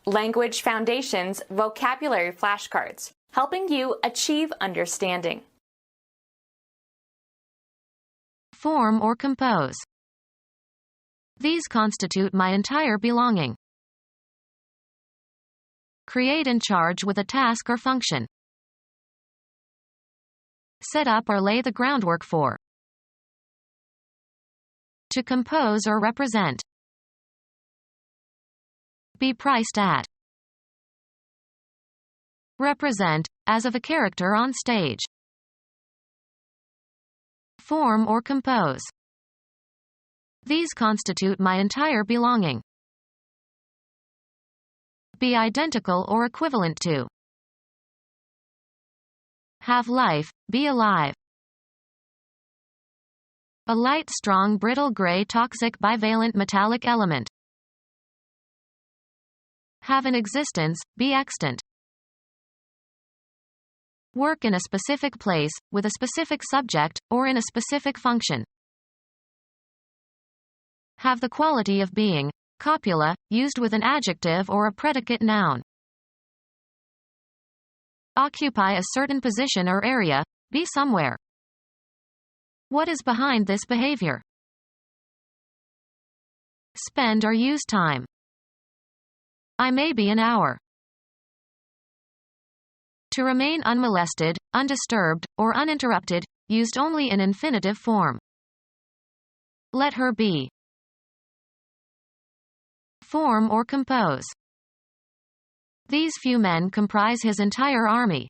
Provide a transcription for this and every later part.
Language Foundations Vocabulary Flashcards, helping you achieve understanding. Form or compose. These constitute my entire belonging. Create and charge with a task or function. Set up or lay the groundwork for. To compose or represent. Be priced at. Represent, as of a character on stage. Form or compose. These constitute my entire belonging. Be identical or equivalent to. Have life, be alive. A light, strong, brittle, gray, toxic, bivalent metallic element. Have an existence, be extant. Work in a specific place, with a specific subject, or in a specific function. Have the quality of being, copula, used with an adjective or a predicate noun. Occupy a certain position or area, be somewhere. What is behind this behavior? Spend or use time. I may be an hour. To remain unmolested, undisturbed, or uninterrupted, used only in infinitive form. Let her be. Form or compose. These few men comprise his entire army.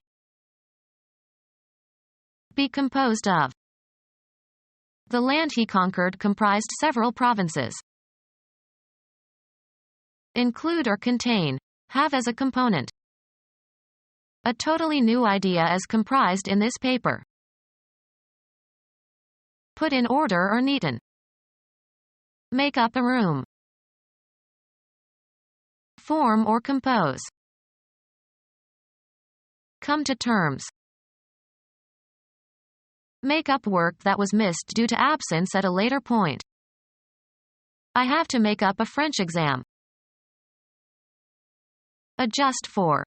Be composed of. The land he conquered comprised several provinces. Include or contain. Have as a component. A totally new idea is comprised in this paper. Put in order or neaten. Make up a room. Form or compose. Come to terms. Make up work that was missed due to absence at a later point. I have to make up a French exam. Adjust for.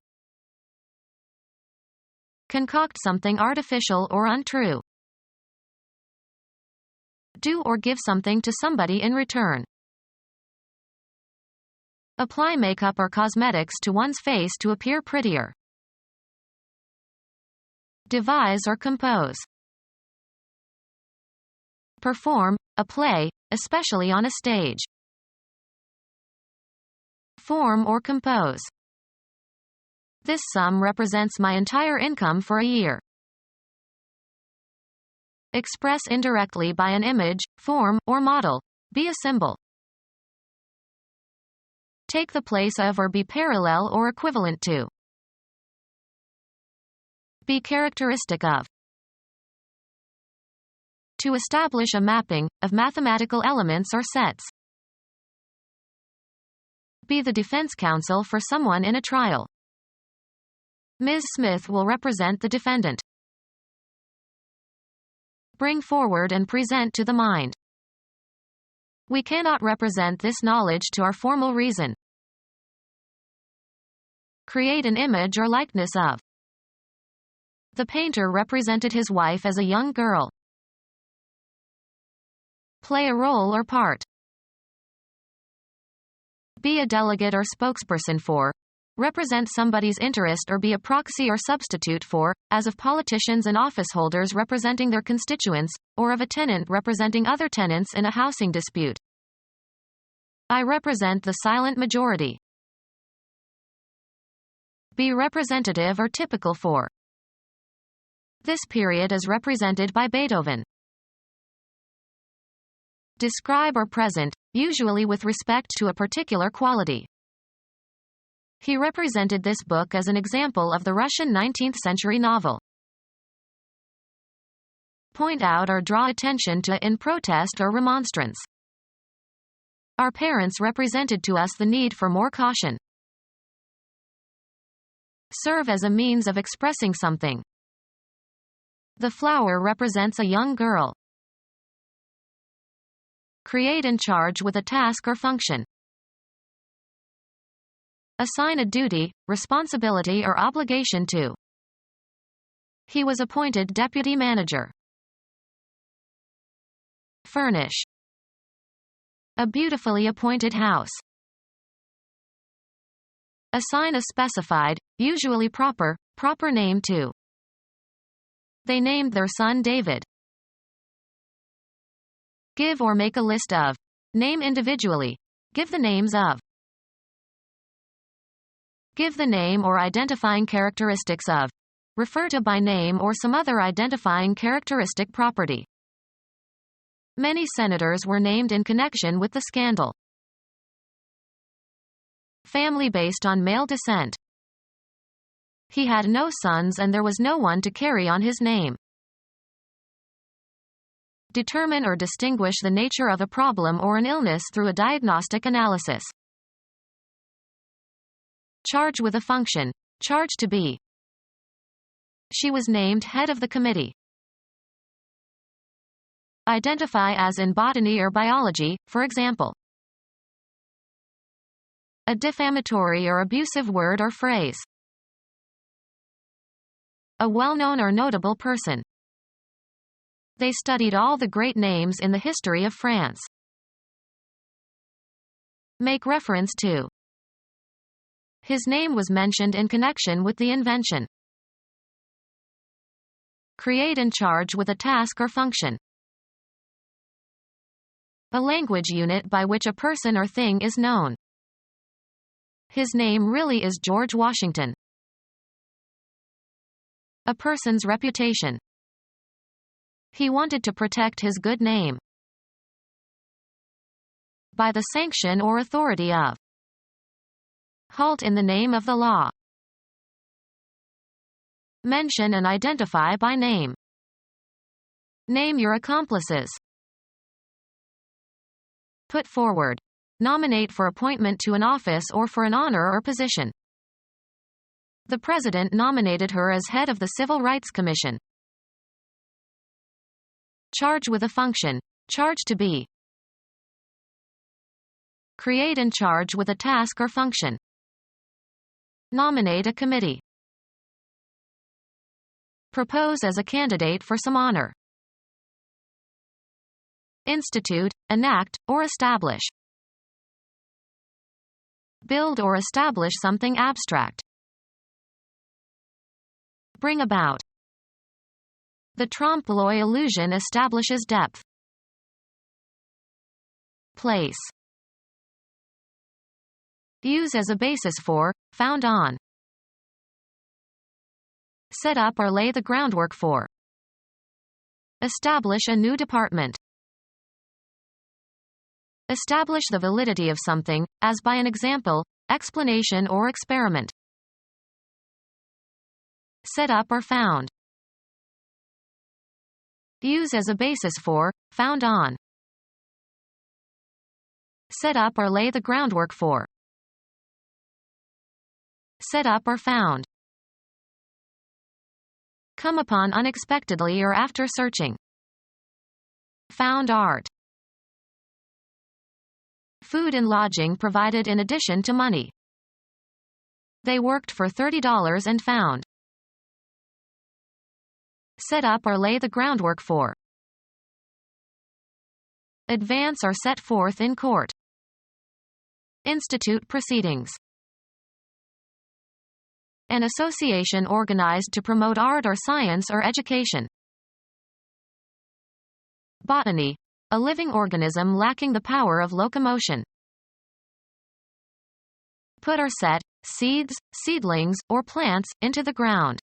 Concoct something artificial or untrue. Do or give something to somebody in return. Apply makeup or cosmetics to one's face to appear prettier. Devise or compose. Perform, a play, especially on a stage. Form or compose. This sum represents my entire income for a year. Express indirectly by an image, form, or model. Be a symbol. Take the place of or be parallel or equivalent to. Be characteristic of. To establish a mapping, of mathematical elements or sets. Be the defense counsel for someone in a trial. Ms. Smith will represent the defendant. Bring forward and present to the mind. We cannot represent this knowledge to our formal reason. Create an image or likeness of. The painter represented his wife as a young girl. Play a role or part. Be a delegate or spokesperson for. Represent somebody's interest or be a proxy or substitute for, as of politicians and office holders representing their constituents, or of a tenant representing other tenants in a housing dispute. I represent the silent majority. Be representative or typical for. This period is represented by Beethoven. Describe or present, usually with respect to a particular quality. He represented this book as an example of the Russian 19th century novel. Point out or draw attention to in protest or remonstrance. Our parents represented to us the need for more caution. Serve as a means of expressing something. The flower represents a young girl. Create and charge with a task or function. Assign a duty, responsibility or obligation to. He was appointed deputy manager. Furnish. A beautifully appointed house. Assign a specified, usually proper name to. They named their son David. Give or make a list of. Name individually. Give the names of. Give the name or identifying characteristics of. Refer to by name or some other identifying characteristic property. Many senators were named in connection with the scandal. Family based on male descent. He had no sons and there was no one to carry on his name. Determine or distinguish the nature of a problem or an illness through a diagnostic analysis. Charge with a function. Charge to be. She was named head of the committee. Identify as in botany or biology, for example. A defamatory or abusive word or phrase. A well-known or notable person. They studied all the great names in the history of France. Make reference to. His name was mentioned in connection with the invention. Create and charge with a task or function. A language unit by which a person or thing is known. His name really is George Washington. A person's reputation. He wanted to protect his good name. By the sanction or authority of. Halt in the name of the law. Mention and identify by name. Name your accomplices. Put forward. Nominate for appointment to an office or for an honor or position. The president nominated her as head of the Civil Rights Commission. Charge with a function. Charge to be. Create and charge with a task or function. Nominate a committee. Propose as a candidate for some honor. Institute, enact, or establish. Build or establish something abstract. Bring about. The trompe-l'oeil illusion establishes depth. Place. Use as a basis for, found on. Set up or lay the groundwork for. Establish a new department. Establish the validity of something, as by an example, explanation or experiment. Set up or found. Use as a basis for, found on. Set up or lay the groundwork for. Set up or found. Come upon unexpectedly or after searching. Found art. Food and lodging provided in addition to money. They worked for $30 and found. Set up or lay the groundwork for. Advance or set forth in court. Institute proceedings. An association organized to promote art or science or education. Botany. A living organism lacking the power of locomotion. Put or set, seeds, seedlings, or plants, into the ground.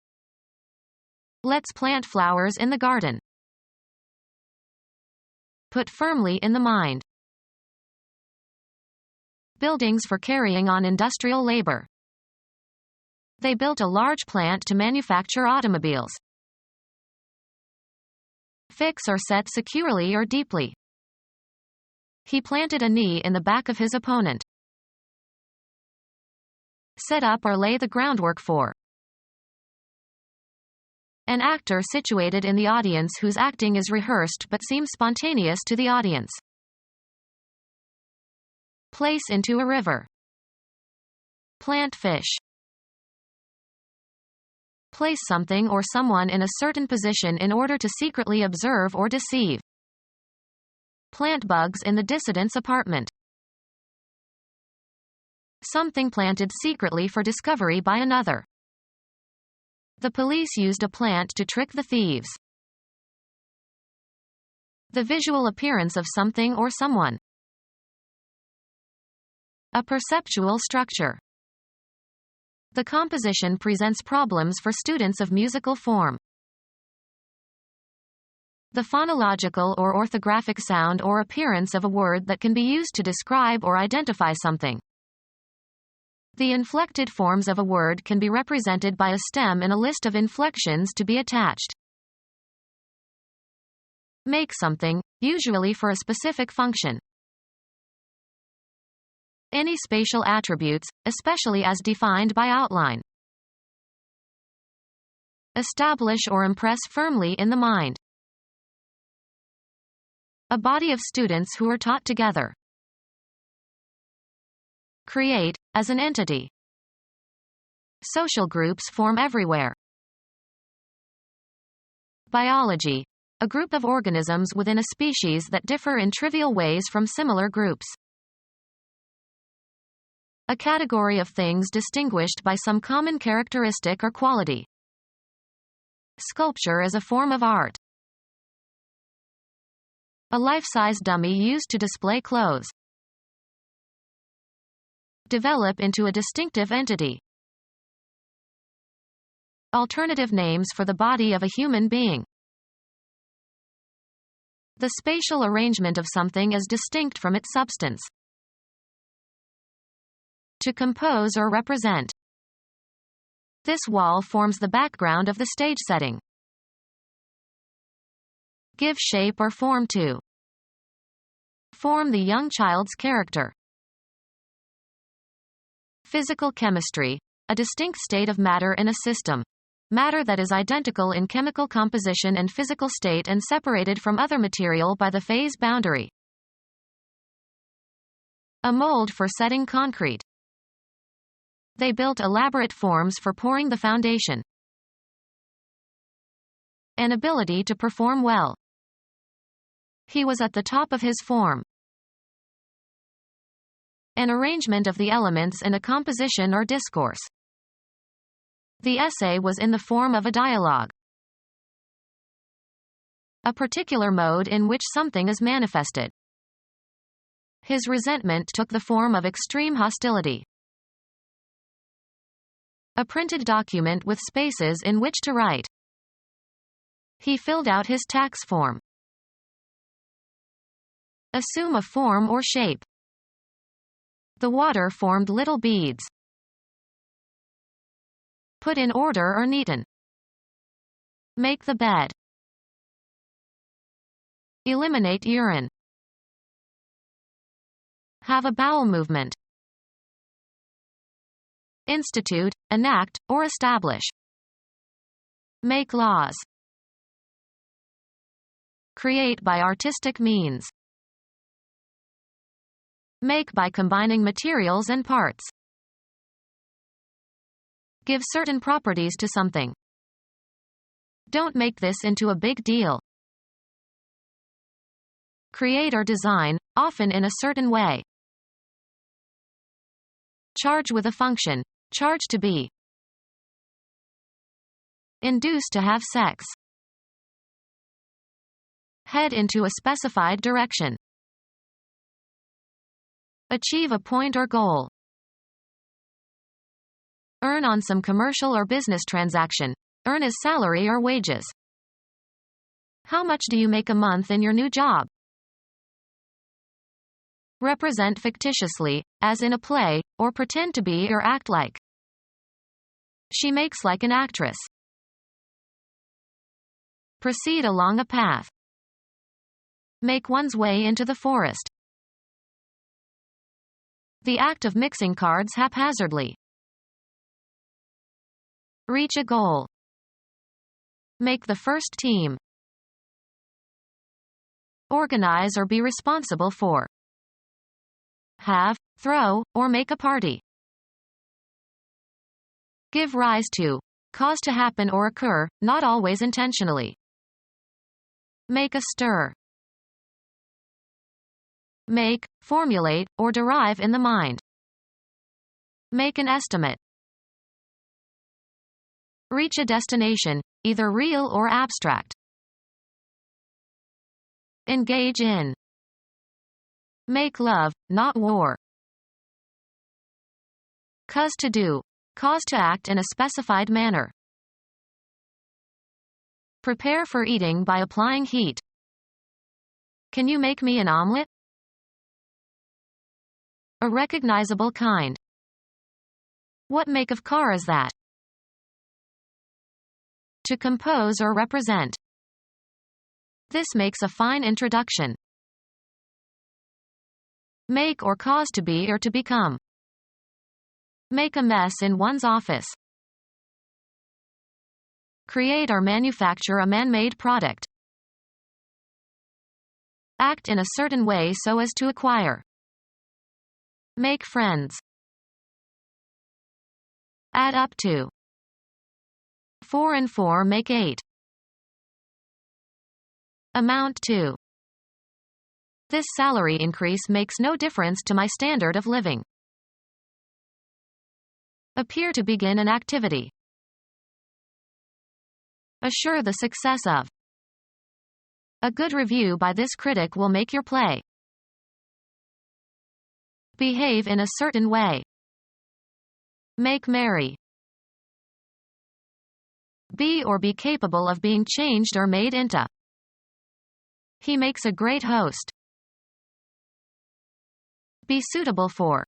Let's plant flowers in the garden. Put firmly in the mind. Buildings for carrying on industrial labor. They built a large plant to manufacture automobiles. Fix or set securely or deeply. He planted a knee in the back of his opponent. Set up or lay the groundwork for. An actor situated in the audience whose acting is rehearsed but seems spontaneous to the audience. Place into a river. Plant fish. Place something or someone in a certain position in order to secretly observe or deceive. Plant bugs in the dissident's apartment. Something planted secretly for discovery by another. The police used a plant to trick the thieves. The visual appearance of something or someone. A perceptual structure. The composition presents problems for students of musical form. The phonological or orthographic sound or appearance of a word that can be used to describe or identify something. The inflected forms of a word can be represented by a stem in a list of inflections to be attached. Make something, usually for a specific function. Any spatial attributes, especially as defined by outline. Establish or impress firmly in the mind. A body of students who are taught together. Create, as an entity. Social groups form everywhere. Biology. A group of organisms within a species that differ in trivial ways from similar groups. A category of things distinguished by some common characteristic or quality. Sculpture as a form of art. A life-size dummy used to display clothes. Develop into a distinctive entity. Alternative names for the body of a human being. The spatial arrangement of something is distinct from its substance. To compose or represent. This wall forms the background of the stage setting. Give shape or form to. Form the young child's character. Physical chemistry. A distinct state of matter in a system. Matter that is identical in chemical composition and physical state and separated from other material by the phase boundary. A mold for setting concrete. They built elaborate forms for pouring the foundation. An ability to perform well. He was at the top of his form. An arrangement of the elements in a composition or discourse. The essay was in the form of a dialogue. A particular mode in which something is manifested. His resentment took the form of extreme hostility. A printed document with spaces in which to write. He filled out his tax form. Assume a form or shape. The water formed little beads. Put in order or neaten. Make the bed. Eliminate urine. Have a bowel movement. Institute, enact, or establish. Make laws. Create by artistic means. Make by combining materials and parts. Give certain properties to something. Don't make this into a big deal. Create or design, often in a certain way. Charge with a function. Charge to be. Induce to have sex. Head into a specified direction. Achieve a point or goal. Earn on some commercial or business transaction. Earn as salary or wages. How much do you make a month in your new job? Represent fictitiously, as in a play, or pretend to be or act like. She makes like an actress. Proceed along a path. Make one's way into the forest. The act of mixing cards haphazardly. Reach a goal. Make the first team. Organize or be responsible for. Have, throw, or make a party. Give rise to. Cause to happen or occur, not always intentionally. Make a stir. Make, formulate, or derive in the mind. Make an estimate. Reach a destination, either real or abstract. Engage in. Make love, not war. Cause to do. Cause to act in a specified manner. Prepare for eating by applying heat. Can you make me an omelet? A recognizable kind. What make of car is that? To compose or represent. This makes a fine introduction. Make or cause to be or to become. Make a mess in one's office. Create or manufacture a man-made product. Act in a certain way so as to acquire. Make friends. Add up to. 4 and 4 make 8. Amount to. This salary increase makes no difference to my standard of living. Appear to begin an activity. Assure the success of. A good review by this critic will make your play. Behave in a certain way. Make merry. Be or be capable of being changed or made into. He makes a great host. Be suitable for.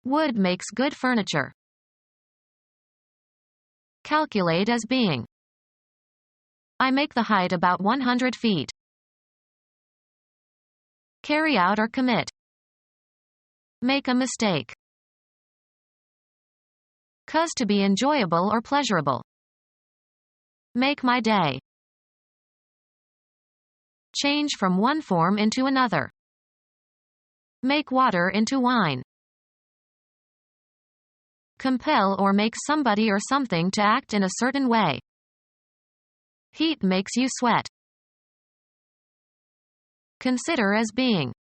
Wood makes good furniture. Calculate as being. I make the height about 100 feet. Carry out or commit. Make a mistake. Cause to be enjoyable or pleasurable. Make my day. Change from one form into another. Make water into wine. Compel or make somebody or something to act in a certain way. Heat makes you sweat. Consider as being.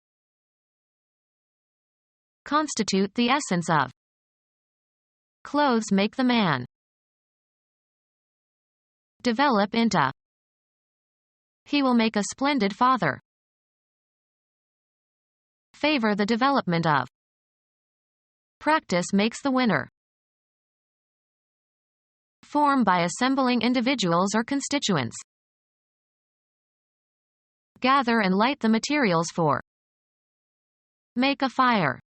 Constitute the essence of. Clothes make the man. Develop into. He will make a splendid father. Favor the development of. Practice makes the winner. Form by assembling individuals or constituents. Gather and light the materials for. Make a fire.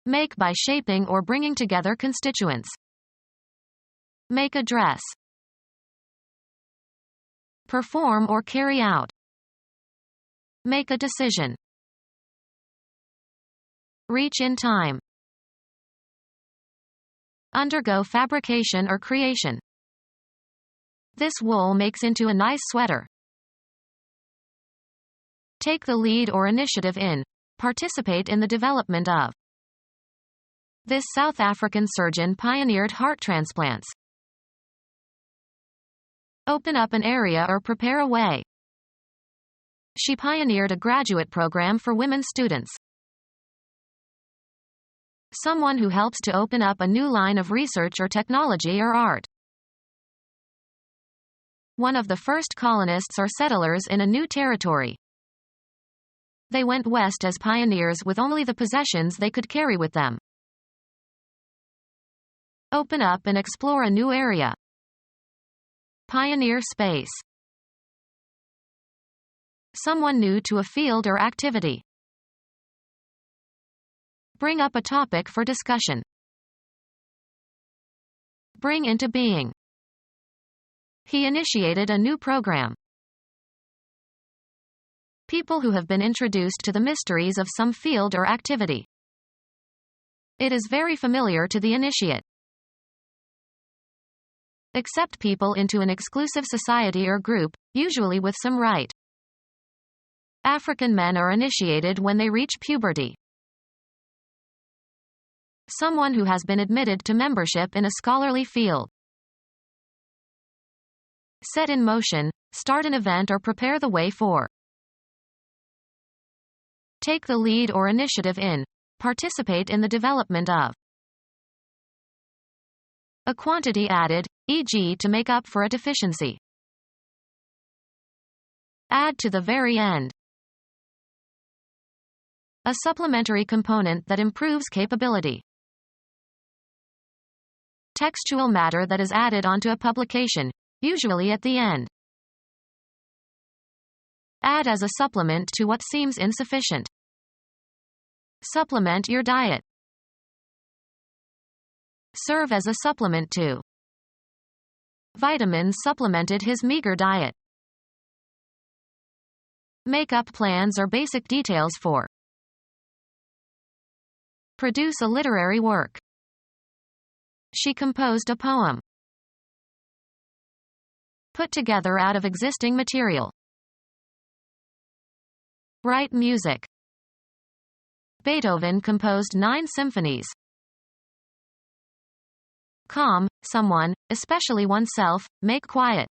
Make by shaping or bringing together constituents. Make a dress. Perform or carry out. Make a decision. Reach in time. Undergo fabrication or creation. This wool makes into a nice sweater. Take the lead or initiative in. Participate in the development of. This South African surgeon pioneered heart transplants. Open up an area or prepare a way. She pioneered a graduate program for women students. Someone who helps to open up a new line of research or technology or art. One of the first colonists or settlers in a new territory. They went west as pioneers with only the possessions they could carry with them. Open up and explore a new area. Pioneer space. Someone new to a field or activity. Bring up a topic for discussion. Bring into being. He initiated a new program. People who have been introduced to the mysteries of some field or activity. It is very familiar to the initiate. Accept people into an exclusive society or group, usually with some right. African men are initiated when they reach puberty. Someone who has been admitted to membership in a scholarly field. Set in motion, start an event or prepare the way for. Take the lead or initiative in. Participate in the development of. A quantity added, e.g. to make up for a deficiency. Add to the very end. A supplementary component that improves capability. Textual matter that is added onto a publication, usually at the end. Add as a supplement to what seems insufficient. Supplement your diet. Serve as a supplement to. Vitamins supplemented his meager diet. Make up plans or basic details for. Produce a literary work. She composed a poem. Put together out of existing material. Write music. Beethoven composed 9 symphonies. Calm someone, especially oneself, make quiet.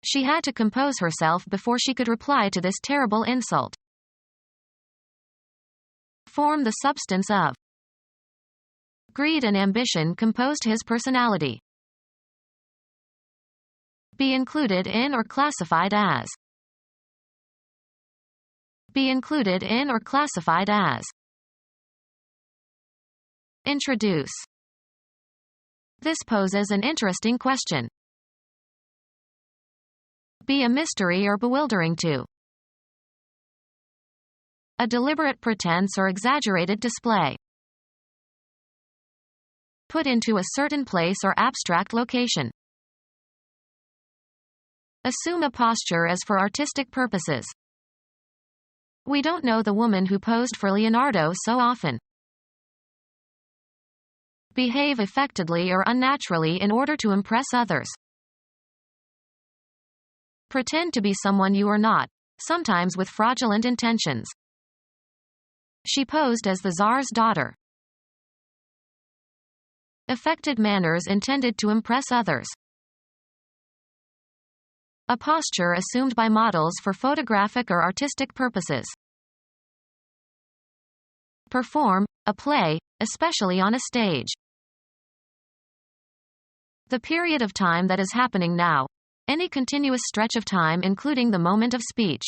She had to compose herself before she could reply to this terrible insult. Form the substance of. Greed and ambition composed his personality. Be included in or classified as. Be included in or classified as. Introduce. This poses an interesting question. Be a mystery or bewildering to. A deliberate pretense or exaggerated display. Put into a certain place or abstract location. Assume a posture as for artistic purposes. We don't know the woman who posed for Leonardo so often. Behave affectedly or unnaturally in order to impress others. Pretend to be someone you are not, sometimes with fraudulent intentions. She posed as the Tsar's daughter. Affected manners intended to impress others. A posture assumed by models for photographic or artistic purposes. Perform a play, especially on a stage. The period of time that is happening now. Any continuous stretch of time including the moment of speech.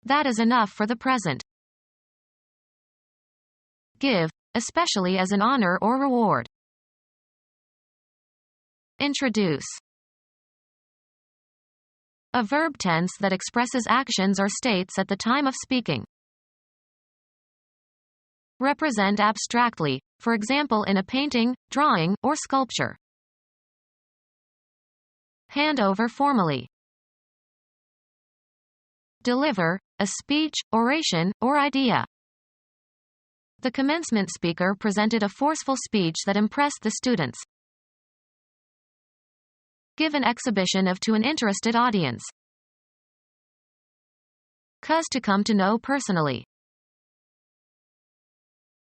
That is enough for the present. Give, especially as an honor or reward. Introduce. A verb tense that expresses actions or states at the time of speaking. Represent abstractly, for example in a painting, drawing, or sculpture. Hand over formally. Deliver, a speech, oration, or idea. The commencement speaker presented a forceful speech that impressed the students. Give an exhibition of to an interested audience. Cause to come to know personally.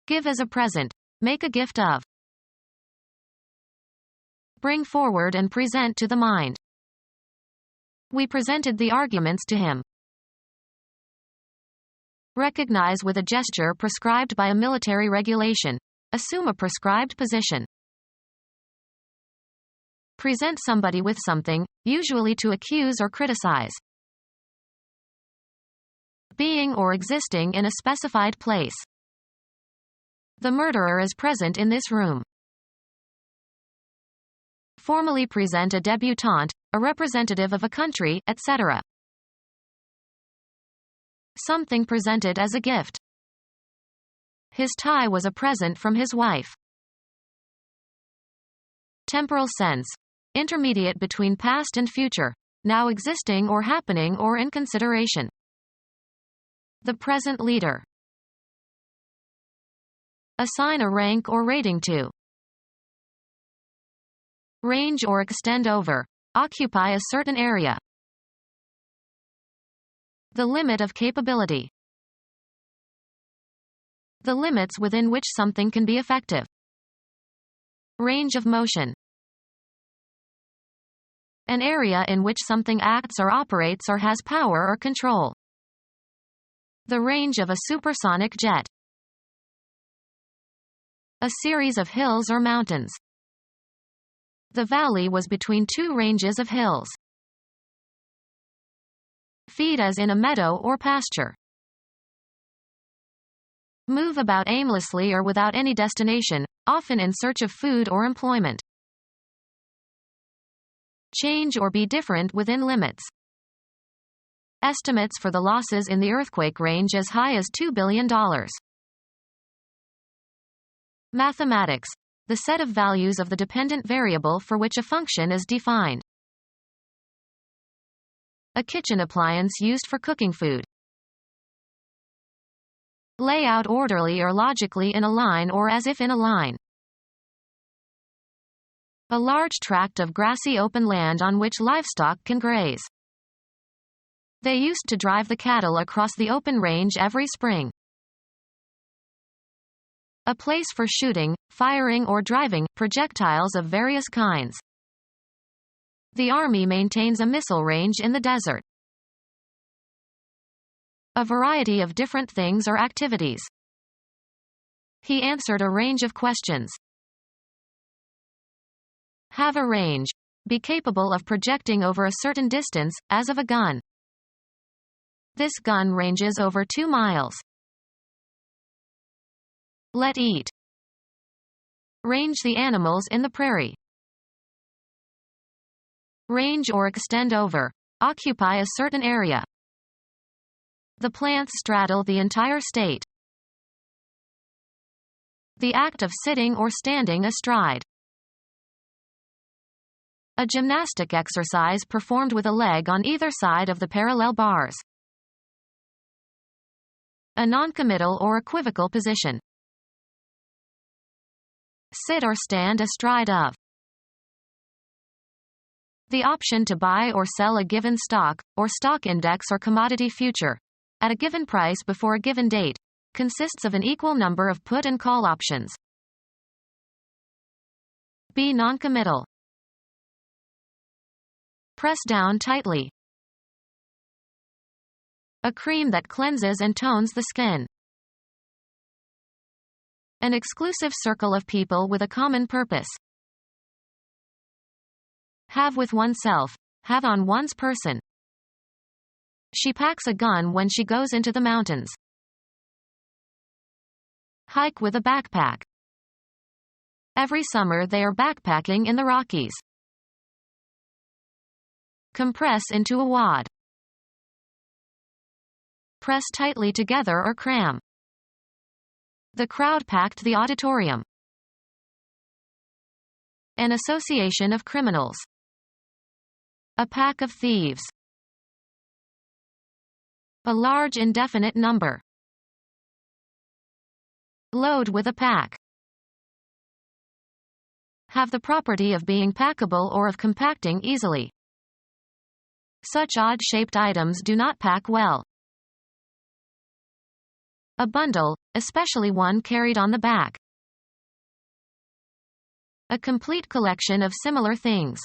Give as a present. Make a gift of. Bring forward and present to the mind. We presented the arguments to him. Recognize with a gesture prescribed by a military regulation. Assume a prescribed position. Present somebody with something, usually to accuse or criticize. Being or existing in a specified place. The murderer is present in this room. Formally present a debutante, a representative of a country, etc. Something presented as a gift. His tie was a present from his wife. Temporal sense. Intermediate between past and future, now existing or happening or in consideration. The present leader. Assign a rank or rating to. Range or extend over. Occupy a certain area. The limit of capability. The limits within which something can be effective. Range of motion. An area in which something acts or operates or has power or control. The range of a supersonic jet. A series of hills or mountains. The valley was between two ranges of hills. Feed as in a meadow or pasture. Move about aimlessly or without any destination, often in search of food or employment. Change or be different within limits. Estimates for the losses in the earthquake range as high as $2 billion. Mathematics. The set of values of the dependent variable for which a function is defined. A kitchen appliance used for cooking food. Lay out orderly or logically in a line or as if in a line. A large tract of grassy open land on which livestock can graze. They used to drive the cattle across the open range every spring. A place for shooting, firing or driving projectiles of various kinds. The Army maintains a missile range in the desert. A variety of different things or activities. He answered a range of questions. Have a range. Be capable of projecting over a certain distance, as of a gun. This gun ranges over 2 miles. Let eat. Range the animals in the prairie. Range or extend over. Occupy a certain area. The plants straddle the entire state. The act of sitting or standing astride. A gymnastic exercise performed with a leg on either side of the parallel bars. A noncommittal or equivocal position. Sit or stand astride of. The option to buy or sell a given stock, or stock index or commodity future, at a given price before a given date, consists of an equal number of put and call options. Be noncommittal. Press down tightly. A cream that cleanses and tones the skin. An exclusive circle of people with a common purpose. Have with oneself. Have on one's person. She packs a gun when she goes into the mountains. Hike with a backpack. Every summer they are backpacking in the Rockies. Compress into a wad. Press tightly together or cram. The crowd packed the auditorium. An association of criminals. A pack of thieves. A large indefinite number. Load with a pack. Have the property of being packable or of compacting easily. Such odd-shaped items do not pack well. A bundle, especially one carried on the back. A complete collection of similar things.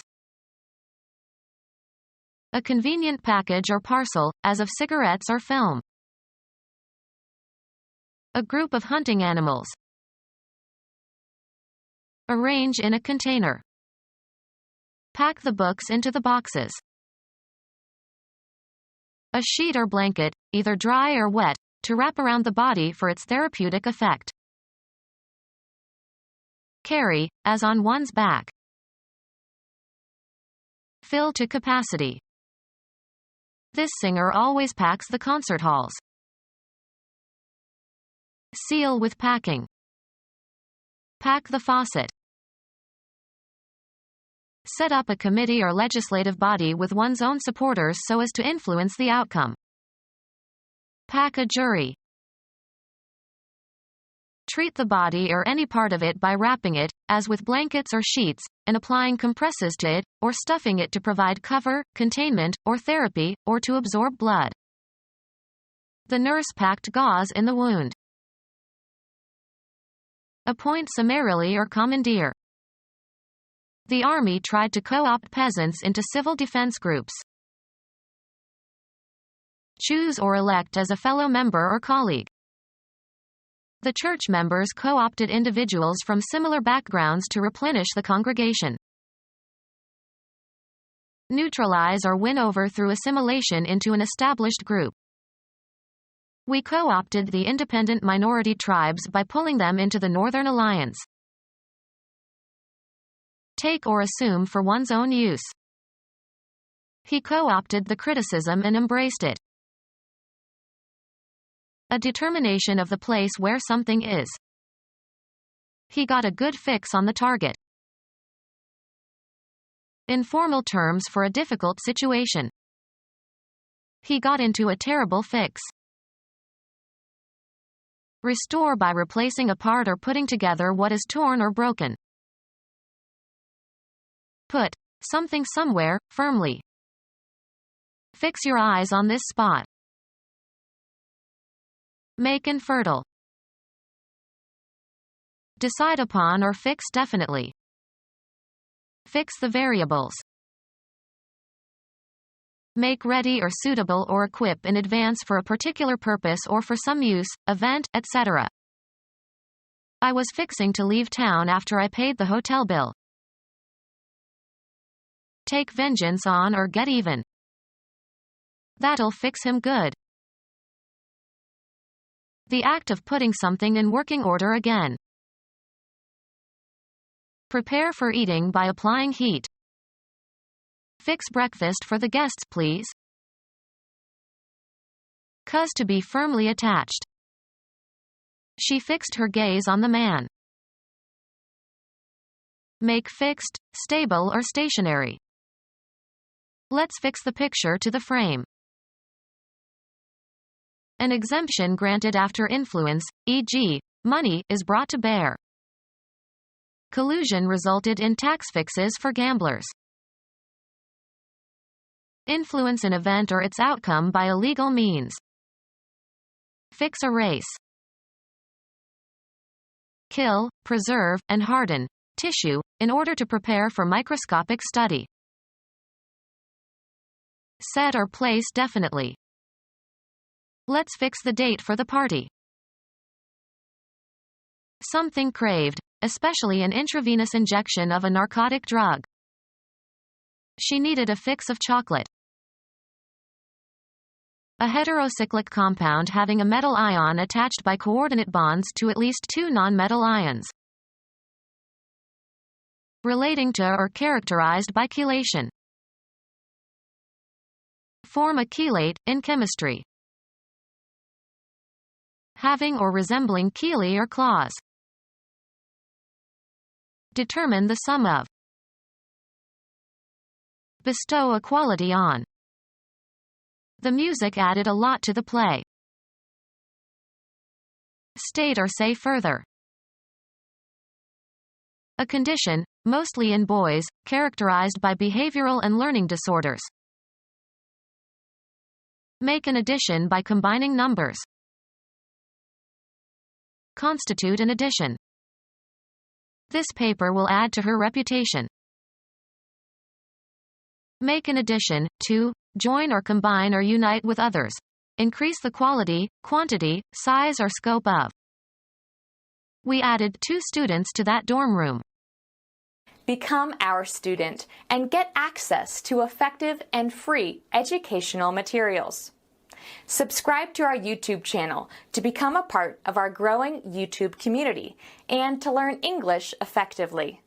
A convenient package or parcel, as of cigarettes or film. A group of hunting animals. Arrange in a container. Pack the books into the boxes. A sheet or blanket, either dry or wet, to wrap around the body for its therapeutic effect. Carry, as on one's back. Fill to capacity. This singer always packs the concert halls. Seal with packing. Pack the faucet. Set up a committee or legislative body with one's own supporters so as to influence the outcome. Pack a jury. Treat the body or any part of it by wrapping it, as with blankets or sheets, and applying compresses to it, or stuffing it to provide cover, containment, or therapy, or to absorb blood. The nurse packed gauze in the wound. Appoint summarily or commandeer. The army tried to co-opt peasants into civil defense groups. Choose or elect as a fellow member or colleague. The church members co-opted individuals from similar backgrounds to replenish the congregation. Neutralize or win over through assimilation into an established group. We co-opted the independent minority tribes by pulling them into the Northern Alliance. Take or assume for one's own use. He co-opted the criticism and embraced it. A determination of the place where something is. He got a good fix on the target. Informal terms for a difficult situation. He got into a terrible fix. Restore by replacing a part or putting together what is torn or broken. Put something somewhere, firmly. Fix your eyes on this spot. Make infertile. Decide upon or fix definitely. Fix the variables. Make ready or suitable or equip in advance for a particular purpose or for some use, event, etc. I was fixing to leave town after I paid the hotel bill. Take vengeance on or get even. That'll fix him good. The act of putting something in working order again. Prepare for eating by applying heat. Fix breakfast for the guests, please. Cause to be firmly attached. She fixed her gaze on the man. Make fixed, stable or stationary. Let's fix the picture to the frame. An exemption granted after influence, e.g., money, is brought to bear. Collusion resulted in tax fixes for gamblers. Influence an event or its outcome by illegal means. Fix a race. Kill, preserve, and harden tissue in order to prepare for microscopic study. Set or place definitely. Let's fix the date for the party. Something craved, especially an intravenous injection of a narcotic drug. She needed a fix of chocolate. A heterocyclic compound having a metal ion attached by coordinate bonds to at least two nonmetal ions. Relating to or characterized by chelation. Form a chelate, in chemistry. Having or resembling chelae or claws. Determine the sum of. Bestow a quality on. The music added a lot to the play. State or say further. A condition, mostly in boys, characterized by behavioral and learning disorders. Make an addition by combining numbers. Constitute an addition. This paper will add to her reputation. Make an addition, to, join or combine or unite with others. Increase the quality, quantity, size or scope of. We added 2 students to that dorm room. Become our student and get access to effective and free educational materials. Subscribe to our YouTube channel to become a part of our growing YouTube community and to learn English effectively.